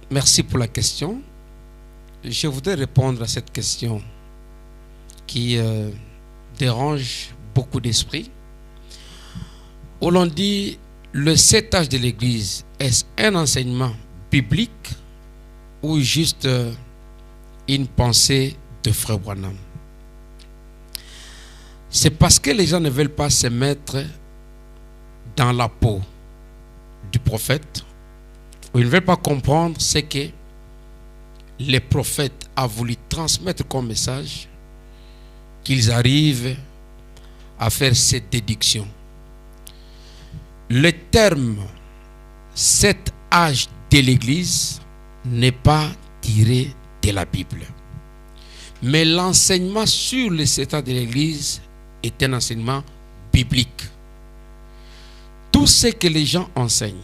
merci pour la question. Je voudrais répondre à cette question qui dérange beaucoup d'esprits. Où l'on dit le 7 âges de l'Église, est-ce un enseignement biblique ou juste une pensée de Frère Branham? C'est parce que les gens ne veulent pas se mettre dans la peau du prophète, ou ils ne veulent pas comprendre ce que les prophètes a voulu transmettre comme message, qu'ils arrivent à faire cette déduction. Le terme 7 âges de l'Église n'est pas tiré de la Bible. Mais l'enseignement sur les 7 âges de l'Église est un enseignement biblique. Tout ce que les gens enseignent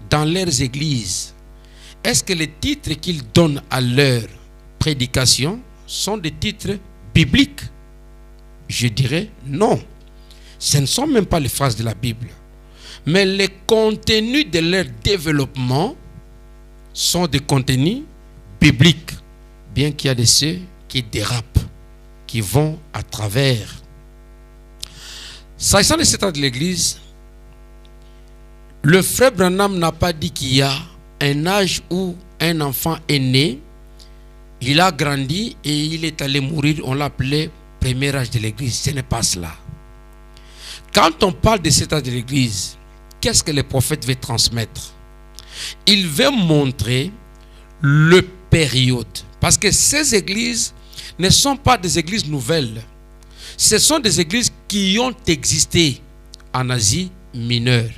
dans leurs églises, est-ce que les titres qu'ils donnent à leur prédication sont des titres bibliques? Je dirais non. Ce ne sont même pas les phrases de la Bible. Mais les contenus de leur développement sont des contenus bibliques. Bien qu'il y a de ceux qui dérapent, qui vont à travers. S'agissant des 7 ans de l'Église, le frère Branham n'a pas dit qu'il y a un âge où un enfant est né, il a grandi et il est allé mourir, on l'appelait premier âge de l'Église. Ce n'est pas cela. Quand on parle de cet âge de l'Église, qu'est-ce que le prophète veut transmettre? Il veut montrer le période. Parce que ces églises ne sont pas des églises nouvelles. Ce sont des églises qui ont existé en Asie mineure.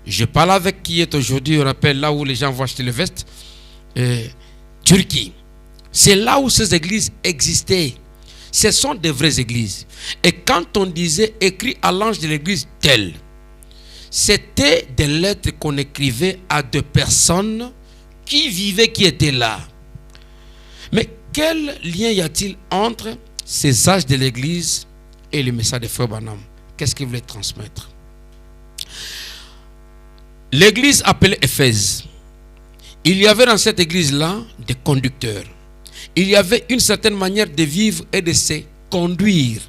Je parle avec qui est aujourd'hui, on appelle là où les gens vont acheter les vestes, Turquie. C'est là où ces églises existaient. Ce sont des vraies églises. Et quand on disait écrit à l'ange de l'église telle, c'était des lettres qu'on écrivait à des personnes qui vivaient, qui étaient là. Mais quel lien y a-t-il entre ces âges de l'église et le message de Frère Branham? Qu'est-ce qu'il voulait transmettre? L'église appelée Éphèse, il y avait dans cette église-là des conducteurs. Il y avait une certaine manière de vivre et de se conduire.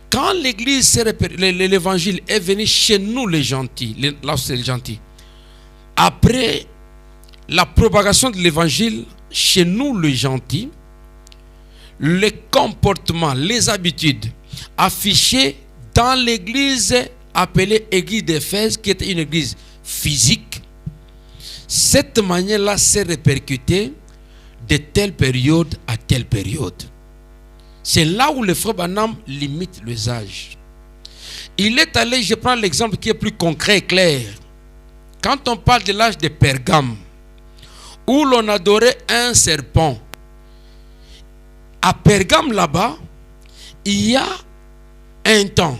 Quand l'église, l'évangile est venu chez nous les gentils, là c'est les gentils, après la propagation de l'évangile chez nous les gentils, les comportements, les habitudes affichées dans l'église appelée église d'Éphèse, qui était une église physique, cette manière-là s'est répercutée de telle période à telle période. C'est là où le frère Branham limite les âges. Il est allé, je prends l'exemple qui est plus concret et clair. Quand on parle de l'âge de Pergame, où l'on adorait un serpent, à Pergame là-bas, il y a un temps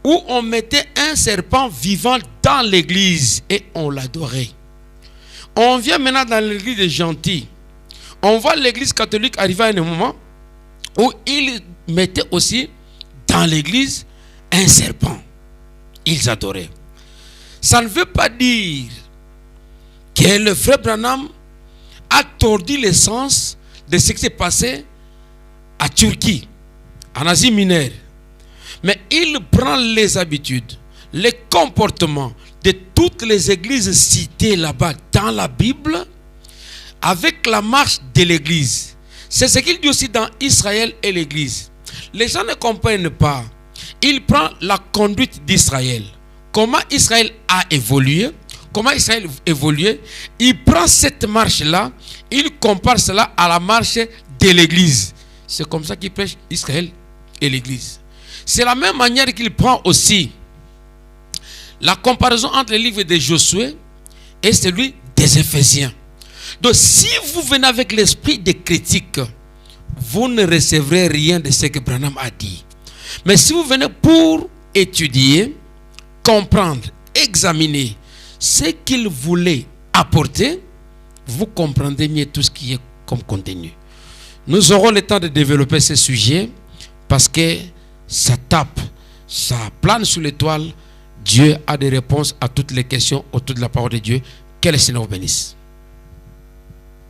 où on mettait un serpent vivant dans l'église et on l'adorait. On vient maintenant dans l'église des gentils. On voit l'église catholique arriver à un moment où ils mettaient aussi dans l'église un serpent. Ils adoraient. Ça ne veut pas dire que le frère Branham a tordu le sens de ce qui s'est passé à Turquie, en Asie mineure. Mais il prend les habitudes, les comportements de toutes les églises citées là-bas dans la Bible avec la marche de l'église. C'est ce qu'il dit aussi dans Israël et l'église. Les gens ne comprennent pas. Il prend la conduite d'Israël. Comment Israël a évolué, comment Israël évolué, il prend cette marche-là, il compare cela à la marche de l'église. C'est comme ça qu'il prêche Israël et l'église. C'est la même manière qu'il prend aussi la comparaison entre le livre de Josué et celui des Éphésiens. Donc si vous venez avec l'esprit de critique, vous ne recevrez rien de ce que Branham a dit. Mais si vous venez pour étudier, comprendre, examiner ce qu'il voulait apporter, vous comprendrez mieux tout ce qui est comme contenu. Nous aurons le temps de développer ce sujet parce que ça tape, ça plane sur l'étoile Dieu a des réponses à toutes les questions autour de la parole de Dieu. Que le Seigneur vous bénisse.